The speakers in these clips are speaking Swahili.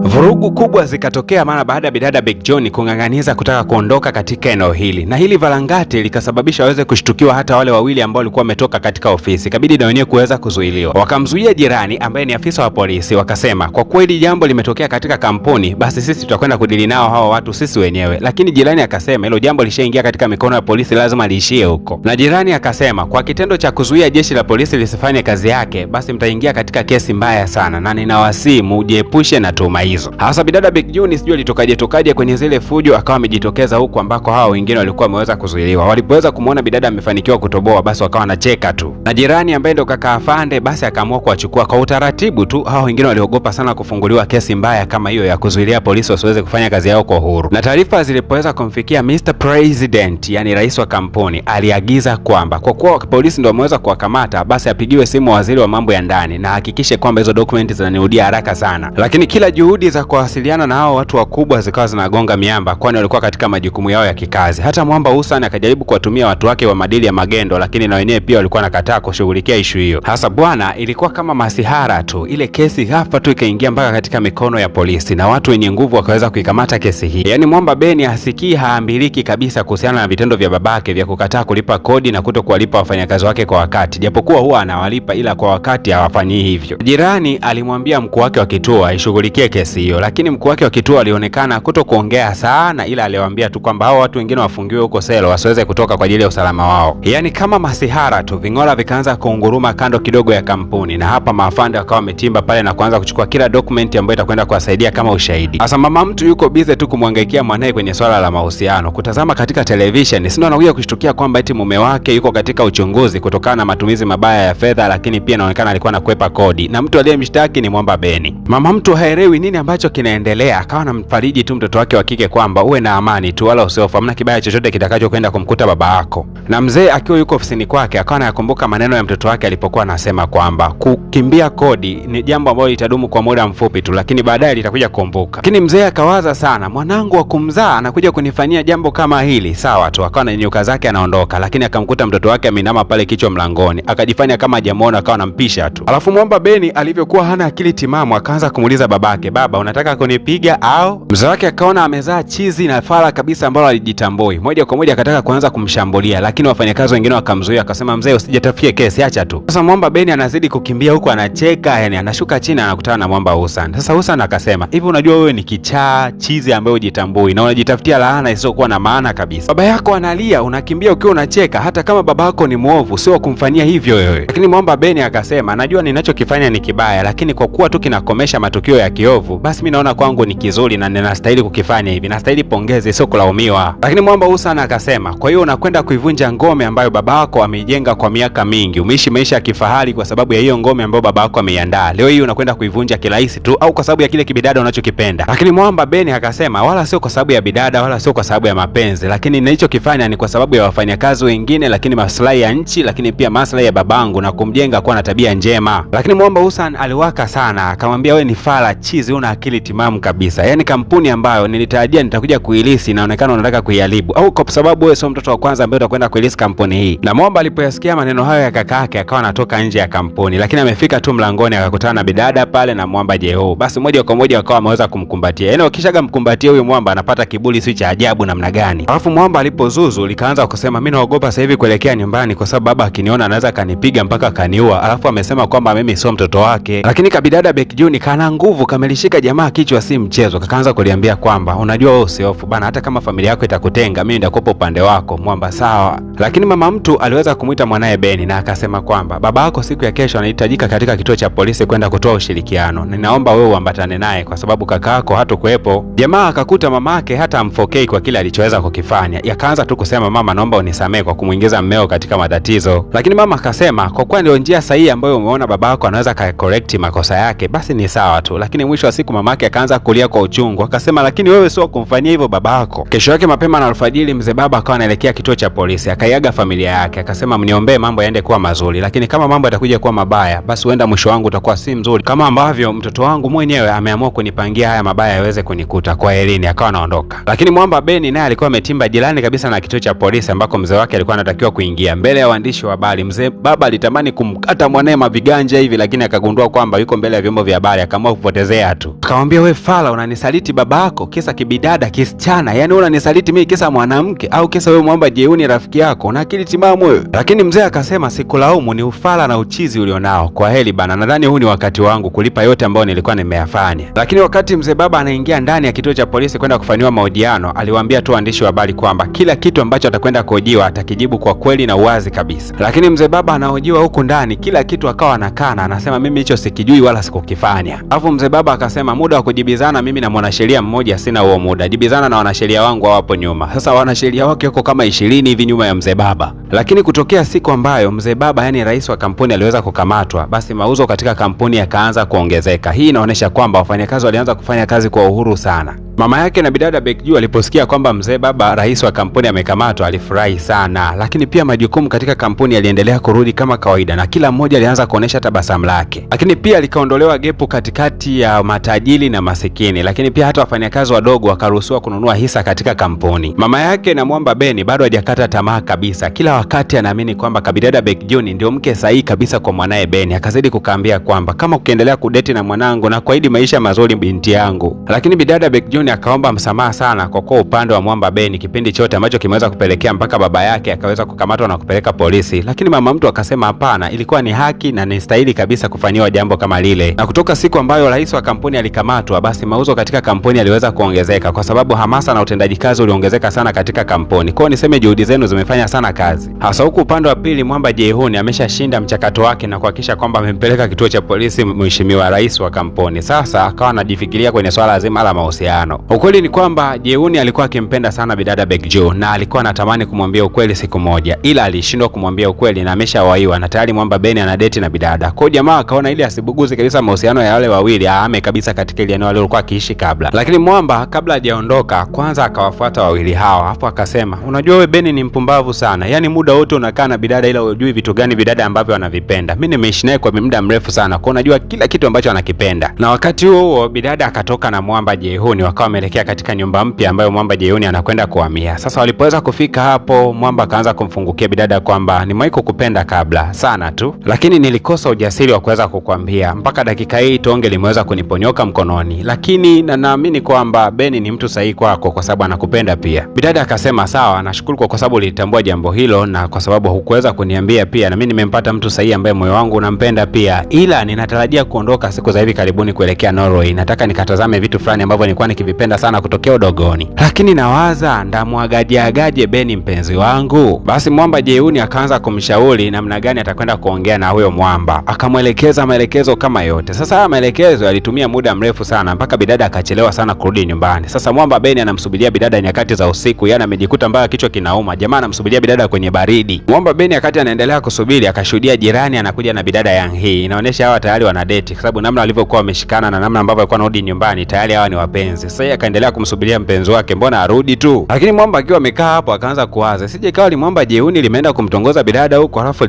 Vurugu kubwa zikatokea mara baada ya bidada Big John kung'ang'aniza kutaka kuondoka katika eneo hili, na hili varangati likasababisha waweze kushtukiwa hata wale wawili ambao walikuwa wametoka katika ofisi, kabidi na wenyewe kuweza kuzuiliwa. Wakamzuia jirani ambaye ni afisa wa polisi, wakasema kwa kweli jambo limetokea katika kampuni, basi sisi tutakwenda kudili nao hawa watu sisi wenyewe. Lakini jirani akasema hilo jambo lishaingia katika mikono ya polisi, lazima liishie huko. Na jirani akasema kwa kitendo cha kuzuia jeshi la polisi lisifanye kazi yake, basi mtaingia katika kesi mbaya sana, na ninawasihi mujiepushe na tuhuma hizo. Hasa bidada Big John sijui alitokaje kwenye zile fujo, akawa amejitokeza huku ambako hawa wengine walikuwa wameweza kuzuiliwa. Walipoweza kumuona bidada amefanikiwa kutoboa, basi wakawa wanacheka tu. Na jirani ambaye ndo kaka afande, basi akaamua kuwachukua kwa utaratibu tu. Hawa wengine waliogopa sana kufunguliwa kesi mbaya kama hiyo ya kuzuilia polisi wasiweze kufanya kazi yao kwa uhuru. Na taarifa zilipoweza kumfikia Mr. President, yani rais wa kampuni, aliagiza kwamba kwa kuwa polisi ndio wameweza kuwakamata, basi apigiwe simu waziri wa mambo ya ndani na hakikishe kwamba hizo dokumenti zinanirudia haraka sana. Lakini kila juhudi za kuwasiliana na hao watu wakubwa zikawa zinagonga miamba, kwani walikuwa katika majukumu yao ya kikazi. Hata Mwamba Hussein akajaribu kuwatumia watu wake wa madili ya magendo, lakini na wenyewe pia walikuwa nakataa kushughulikia issue hiyo. Hasa bwana, ilikuwa kama masihara tu. Ile kesi ghafla tu ikaingia mpaka katika mikono ya polisi na watu wenye nguvu wakaweza kuikamata kesi hii. Yaani Mwamba Beni hasikii haambiliki kabisa kuhusiana na vitendo vya babake vya kukataa kulipa kodi na kuto kuwalipa wafanyakazi wake kwa wakati, japokuwa huwa anawalipa ila kwa wakati hawafanyi hivyo. Jirani alimwambia mkuu wake wa kituo aishughulikie kesi hiyo, lakini mkuu wake wa kituo alionekana kuto kuongea sana, ila aliwaambia tu kwamba hao watu wengine wafungiwe huko selo wasiweze kutoka kwa ajili ya usalama wao. Yaani kama masihara tu, ving'ora vikaanza kuunguruma kando kidogo ya kampuni, na hapa maafande wakawa wametimba pale na kuanza kuchukua kila dokumenti ambayo itakwenda kuwasaidia kama ushahidi. Sasa mama mtu yuko bize tu kumwangaikia mwanae kwenye swala la mahusiano, kutazama katika television, sio anakuja kushtukia kwamba eti mume wake yuko katika uchunguzi kutokana na matumizi mabaya ya fedha, lakini pia inaonekana alikuwa anakwepa kodi, na mtu aliyemshtaki ni Mwamba Beni. Mama mtu haelewi nini ambacho kinaendelea, akawa anamfariji tu mtoto wake wa kike kwamba uwe na amani tu, wala usiofu, hamna kibaya chochote kitakachokwenda kumkuta baba yako. Na mzee akiwa yuko ofisini kwake akawa anayakumbuka maneno ya mtoto wake alipokuwa anasema kwamba kukimbia kodi ni jambo ambalo litadumu kwa muda mfupi tu, lakini baadaye litakuja kukumbuka. Lakini mzee akawaza sana, mwanangu wa kumzaa anakuja kunifanyia jambo kama hili, sawa tu. Akawa ananyuka zake anaondoka, lakini akamkuta mtoto wake ameinama pale kichwa mlangoni, akajifanya kama hajamuona, akawa anampisha tu. Alafu Mwamba Beni alivyokuwa hana akili timamu akaanza kumuuliza babake, baba unataka kunipiga au? Mzee wake akaona amezaa chizi na fala kabisa ambalo alijitambui, moja kwa moja akataka kuanza kumshambulia, lakini wafanyakazi wengine wakamzuia, akasema mzee usijatafie kesi, acha tu. Sasa Mwamba Beni anazidi kukimbia huku anacheka, yani anashuka chini anakutana na Mwamba Hussein. Sasa Hussein akasema, hivi unajua wewe ni kichaa chizi ambaye hujitambui na unajitafutia laana isiyokuwa na maana kabisa. Baba yako analia, unakimbia ukiwa unacheka, hata kama baba yako ni muovu sio kumfanyia hivyo wewe. Lakini Mwamba Beni akasema, najua ninachokifanya ni kibaya, lakini kwa kuwa tu kinakomesha matukio ya kiovu, basi mimi naona kwangu ni kizuri na ninastahili kukifanya hivi, nastahili pongezi sio kulaumiwa. Lakini Mwamba Hussein akasema, kwa hiyo unakwenda kuivunja ngome ambayo baba yako ameijenga kwa miaka mingi, umeishi maisha ya kifahari kwa sababu ya hiyo ngome ambayo baba yako ameiandaa, leo hii unakwenda kuivunja kirahisi tu, au kwa sababu ya kile kibidada unachokipenda? Lakini Mwamba Beni akasema, wala sio kwa sababu ya bidada, wala sio kwa sababu ya mapenzi, lakini nilichokifanya ni kwa sababu ya wafanyakazi wengine, lakini maslahi ya nchi, lakini pia maslahi ya babangu na kumjenga kuwa na tabia njema. Lakini Mwamba Hussein aliwaka sana, akamwambia wewe ni fala chizi, una akili timamu kabisa. Yaani kampuni ambayo nilitarajia nitakuja kuilisi inaonekana unataka kuiharibu, au kwa sababu wewe sio mtoto wa kwanza ambaye utakwenda kuilisi kampuni hii. Na Mwamba alipoyasikia maneno hayo ya kaka yake akawa anatoka nje ya kampuni, lakini amefika tu mlangoni akakutana na bidada pale na Mwamba Jeho. Basi moja kwa moja wakawa wameweza kumkumbatia. Yaani ukishaga mkumbatia huyo Mwamba anapata kiburi si cha ajabu namna gani. Alafu Mwamba alipozuzu likaanza kusema, mimi naogopa sasa hivi kuelekea nyumbani kwa sababu baba akiniona anaweza kanipiga mpaka kaniua. Alafu amesema kwamba mimi sio mtoto wake. Lakini kabidada Big John kana nguvu, kamelishika jamaa kichwa si mchezo, kakaanza kuliambia kwamba unajua wewe usiofu bana, hata kama familia yako itakutenga mimi nitakupa upande wako. Mwamba sawa. Lakini mama mtu aliweza kumuita mwanae Beni na akasema kwamba baba yako siku ya kesho anahitajika katika kituo cha polisi kwenda kutoa ushirikiano, ninaomba wewe uambatane naye kwa sababu kaka yako hatakuwepo. Jamaa akakuta mama yake hata amfokei kwa kile alichoweza kukifanya, yakaanza tu kusema, mama naomba unisamee kwa kumuingiza mmeo katika matatizo. Lakini mama akasema kwa kuwa ndio njia sahihi ambayo umeona baba yako anaweza correct makosa yake, basi ni sawa tu. Lakini mwisho wa siku mama yake akaanza kulia kwa uchungu, akasema lakini wewe sio kumfanyia hivyo baba yako. Kesho yake mapema na alfajiri mzee baba akawa anaelekea kituo cha polisi, akaiaga familia yake, akasema mniombee mambo yaende kuwa mazuri, lakini kama mambo yatakuja kuwa mabaya, basi huenda mwisho wangu utakuwa si mzuri kama ambavyo mtoto wangu mwenyewe ameamua kunipangia haya mabaya yaweze kunikuta. Kwa elini akawa anaondoka. Lakini Mwamba Beni naye alikuwa ametimba jirani kabisa na kituo cha polisi ambako mzee wake alikuwa anatakiwa kuingia. Mbele ya waandishi wa habari, mzee baba alitamani kumkata mwanae maviganja hivi, lakini akagundua kwamba yuko mbele ya vyombo vya habari, akaamua kupotezea tu. Akamwambia, we fala, unanisaliti babako kisa kibidada kisichana? Yani unanisaliti mimi kisa mwanamke au kisa wewe Mwamba Jeuni rafiki yako? Una akili timamu wewe? Lakini mzee akasema, sikulaumu, ni ufala na uchizi ulionao. Kwa heri bana, nadhani huu ni wakati wangu kulipa yote ambayo nilikuwa nimeyafanya. Lakini wakati mzee baba anaingia ndani ya kituo cha polisi kwenda kufanyiwa mahojiano, aliwaambia tu waandishi wa habari kwamba kila kitu ambacho atakwenda kuhojiwa atakijibu kwa kweli na uwazi kabisa. Lakini mzee baba anahojiwa huku ndani, kila kitu akawa anakana, anasema mimi hicho sikijui wala sikukifanya. Alafu mzee baba akasema, muda wa kujibizana mimi na mwanasheria mmoja sina huo muda, jibizana na wanasheria wangu hapo nyuma. Sasa wanasheria wake wako kama 20 hivi nyuma ya mzee baba. Lakini kutokea siku ambayo mzee baba, yani rais wa kampuni, aliweza kukamatwa, basi mauzo katika kampuni yakaanza kuongezeka. Hii inaonyesha kwamba wafanyakazi walianza kufanya kazi kwa uhuru sana. Mama yake na bidada Bekju aliposikia kwamba mzee baba, rais wa kampuni, amekamatwa, alifurahi sana. Lakini pia majukumu katika kampuni yaliendelea kurudi kama kawaida na kila mmoja alianza kuonesha tabasamu lake. Lakini pia likaondolewa gepu katikati ya matajiri na masikini. Lakini pia hata wafanyakazi wadogo wakaruhusiwa kununua hisa katika kampuni. Mama yake na Mwamba Beni bado hajakata tamaa kabisa. Kila wakati anaamini kwamba kabidada Bekju ndio mke sahihi kabisa kwa mwanae Beni. Akazidi kukaambia kwamba kama ukiendelea kudeti na mwanangu na kuahidi maisha mazuri binti yangu. Lakini bidada Bekju akaomba msamaha sana kwa kuwa upande wa Mwamba Beni kipindi chote ambacho kimeweza kupelekea mpaka baba yake akaweza kukamatwa na kupeleka polisi. Lakini mama mtu akasema hapana, ilikuwa ni haki na ni stahili kabisa kufanyiwa jambo kama lile. Na kutoka siku ambayo rais wa kampuni alikamatwa, basi mauzo katika kampuni yaliweza kuongezeka kwa sababu hamasa na utendaji kazi uliongezeka sana katika kampuni. Kwa niseme juhudi zenu zimefanya sana kazi. Hasa huku upande wa pili Mwamba Jeuni ameshashinda mchakato wake na kuhakikisha kwamba amempeleka kituo cha polisi mheshimiwa rais wa kampuni. Sasa akawa anajifikiria kwenye swala zima la mahusiano. Ukweli ni kwamba Jeuni alikuwa akimpenda sana bidada Bekju na alikuwa anatamani kumwambia ukweli siku moja, ila alishindwa kumwambia ukweli na ameshawaiwa na tayari Mwamba Beni anadeti na bidada. Kwa jamaa akaona ili asibuguze kabisa mahusiano ya wale wawili, aame kabisa katika ile eneo alilokuwa akiishi kabla. Lakini Mwamba kabla hajaondoka kwanza akawafuata wawili hao, hapo akasema, unajua wewe Beni ni mpumbavu sana. Yaani muda wote unakaa na bidada ila hujui vitu gani bidada ambavyo anavipenda. Mimi nimeishi naye kwa muda mrefu sana, kwa unajua kila kitu ambacho anakipenda. Na wakati huo bidada akatoka na Mwamba Jeuni wakawa wameelekea katika nyumba mpya ambayo Mwamba Jeuni anakwenda kuhamia. Sasa walipoweza kufika hapo, Mwamba akaanza kumfungukia bidada kwamba nimewahi kukupenda kabla sana tu, lakini nilikosa ujasiri wa kuweza kukwambia. Mpaka dakika hii tonge limeweza kuniponyoka mkononi, lakini naamini kwamba Beni ni mtu sahihi kwako kwa sababu anakupenda pia. Bidada akasema sawa, nashukuru kwa sababu ulitambua jambo hilo na kwa sababu hukuweza kuniambia pia, na mimi nimempata mtu sahihi ambaye moyo wangu unampenda pia, ila ninatarajia kuondoka siku za hivi karibuni kuelekea Norway. Nataka nikatazame vitu fulani ambavyo nilikuwa nikivipenda sana kutokea udogoni, lakini nawaza ndamwagaje Beni mpenzi wangu. Basi Mwamba Jeuni akaanza kumshauri namna gani atakwenda kuongea na huyo Mwamba, akamwelekeza maelekezo kama yote. Sasa haya maelekezo yalitumia muda mrefu sana mpaka bidada akachelewa sana kurudi nyumbani. Sasa Mwamba Beni anamsubiria bidada nyakati za usiku, yana amejikuta mbaya kichwa kinauma. Jamaa anamsubiria bidada kwenye baridi. Mwamba Beni wakati anaendelea kusubiri akashuhudia jirani anakuja na bidada yang hii. Inaonyesha hawa tayari wana date kwa sababu namna walivyokuwa wameshikana na namna ambavyo alikuwa anarudi nyumbani tayari hawa ni wapenzi. Sasa yeye akaendelea kumsubiria mpenzi wake, mbona arudi tu. Lakini Mwamba akiwa amekaa hapo akaanza kuwaza, sije ikawa Mwamba Jeuni limeenda kumtongoza bidada huko alafu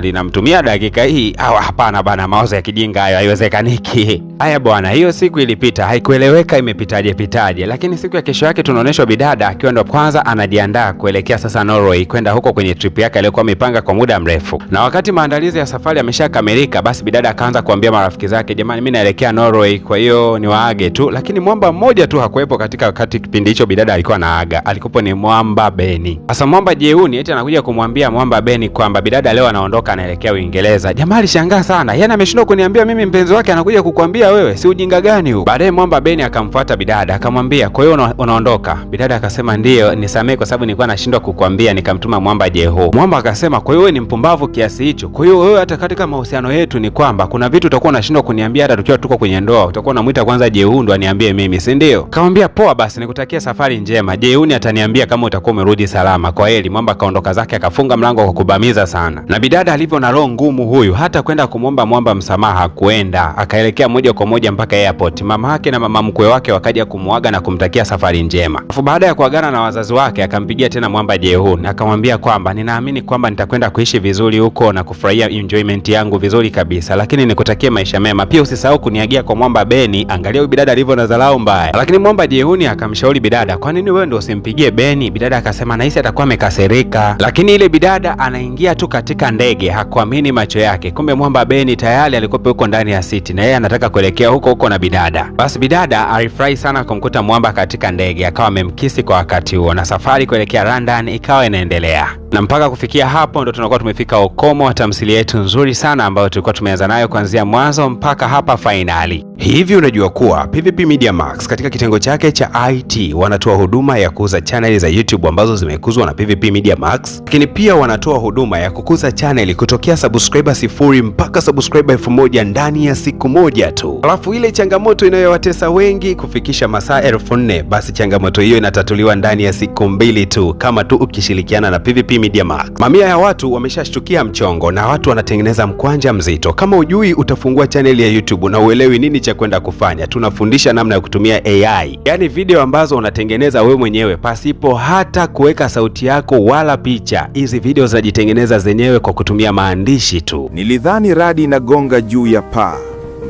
linamtumia dakika hii. Hapana bana, mawazo ya kijinga hayo, haiwezekaniki. Haya bwana, hiyo siku ilipita, haikueleweka imepitaje. Lakini siku ya kesho yake tunaonyeshwa bidada akiwa ndo kwanza anajiandaa kuelekea sasa Norway kwenda huko kwenye trip yake aliyokuwa amepanga kwa muda mrefu. Na wakati maandalizi ya safari yameshakamilika, basi bidada akaanza kuambia marafiki zake, jamani mimi naelekea Norway, kwa hiyo niwaage tu. Lakini Mwamba mmoja tu hakuepo katika wakati kipindi hicho bidada alikuwa naaga, alikuwa ni Mwamba Beni. Sasa Mwamba Jeuni eti anakuja kumwambia Mwamba Beni kwamba bidada leo anaondoka anaelekea Uingereza. Jamaa alishangaa sana, yaani ameshindwa kuniambia mimi mpenzi wake anakuja kukuambia wewe, si ujinga gani huu? Baadaye Mwamba Beni akamfuata bidada akamwambia, kwa hiyo unaondoka? Bidada akasema ndio, nisamee kwa sababu nilikuwa nashindwa kukuambia nikamtuma Mwamba Jeho. Mwamba akasema, kwa hiyo wewe ni mpumbavu kiasi hicho? Kwa hiyo wewe hata katika mahusiano yetu ni kwamba kuna vitu utakuwa unashindwa kuniambia hata tukiwa tuko kwenye ndoa, utakuwa unamuita kwanza Jeho ndo aniambie mimi, si ndio? Akamwambia poa basi, nikutakia safari njema. Jeuni ataniambia kama utakuwa umerudi salama. Kwa heri. Mwamba kaondoka zake akafunga mlango kwa kubamiza sana. Na bidada alivyo na roho ngumu huyu, hata kwenda kumwomba Mwamba msamaha kuenda, akaelekea moja kwa moja mpaka airport. Mama yake na mama mkwe wake wakaja kumuaga na kumtakia safari njema. Alafu baada ya kuagana na wazazi wake akampigia tena Mwamba Jeuni akamwambia kwamba ninaamini kwamba nitakwenda kuishi vizuri huko na kufurahia enjoyment yangu vizuri kabisa, lakini nikutakie maisha mema. Pia usisahau kuniagia kwa Mwamba Beni. Angalia huyu bidada alivyo na dharau mbaya. Lakini Mwamba Jeuni akamshauri bidada, kwa nini wewe ndio usimpigie Beni? Bidada akasema nahisi atakuwa amekasirika. Lakini ile bidada anaingia tu katika ndege, hakuamini macho yake. Kumbe Mwamba Beni tayari alikuwa huko ndani ya city na yeye anataka kuelekea huko huko na bidada. Basi bidada alifurahi sana kumkuta mwamba katika ndege, akawa amemkisi kwa wakati huo, na safari kuelekea London ikawa inaendelea. Na mpaka kufikia hapo ndo tunakuwa tumefika ukomo wa tamthilia yetu nzuri sana ambayo tulikuwa tumeanza nayo kuanzia mwanzo mpaka hapa finali. Hivi unajua kuwa PVP Media Max katika kitengo chake cha IT wanatoa huduma ya kuuza channel za YouTube ambazo zimekuzwa na PVP Media Max, lakini pia wanatoa huduma ya kukuza channel kutokea subscriber 0 mpaka subscriber 1000 ndani ya siku moja tu. Alafu ile changamoto inayowatesa wengi kufikisha masaa 4000, basi changamoto hiyo inatatuliwa ndani ya siku 2 tu, kama tu ukishirikiana na PVP Media Max. Mamia ya watu wameshashtukia mchongo na watu wanatengeneza mkwanja mzito. Kama ujui utafungua channel ya YouTube na uelewi nini cha kwenda kufanya, tunafundisha namna ya kutumia AI, yani video ambazo unatengeneza wewe mwenyewe pasipo hata kuweka sauti yako wala picha. Hizi video zinajitengeneza zenyewe kwa kutumia maandishi tu. Nilidhani radi inagonga juu ya paa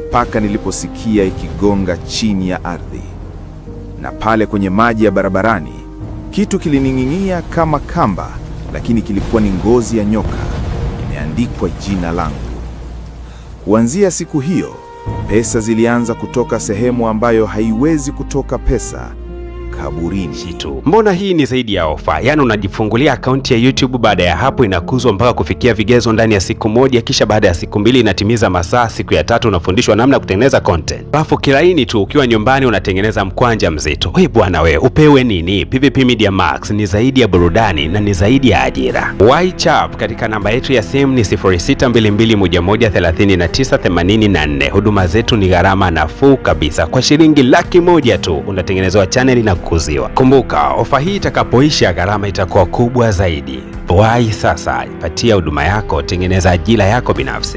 mpaka niliposikia ikigonga chini ya ardhi, na pale kwenye maji ya barabarani kitu kilining'inia kama kamba, lakini kilikuwa ni ngozi ya nyoka imeandikwa jina langu. Kuanzia siku hiyo pesa zilianza kutoka sehemu ambayo haiwezi kutoka pesa, kaburini tu. Mbona hii ni zaidi ya ofa? Yani unajifungulia akaunti ya YouTube, baada ya hapo inakuzwa mpaka kufikia vigezo ndani ya siku moja, kisha baada ya siku 2 inatimiza masaa, siku ya 3 unafundishwa namna ya kutengeneza content. Alafu kilaini tu ukiwa nyumbani unatengeneza mkwanja mzito. Wewe bwana wewe, upewe nini? PVP Media Max ni zaidi ya burudani na ni zaidi ya ajira. WhatsApp katika namba yetu ya simu ni 0622113984. Huduma zetu ni gharama nafuu kabisa. Kwa shilingi 100,000 tu unatengenezwa channel na kuziwa. Kumbuka, ofa hii itakapoisha gharama itakuwa kubwa zaidi. Wahi sasa, ipatia huduma yako, tengeneza ajira yako binafsi.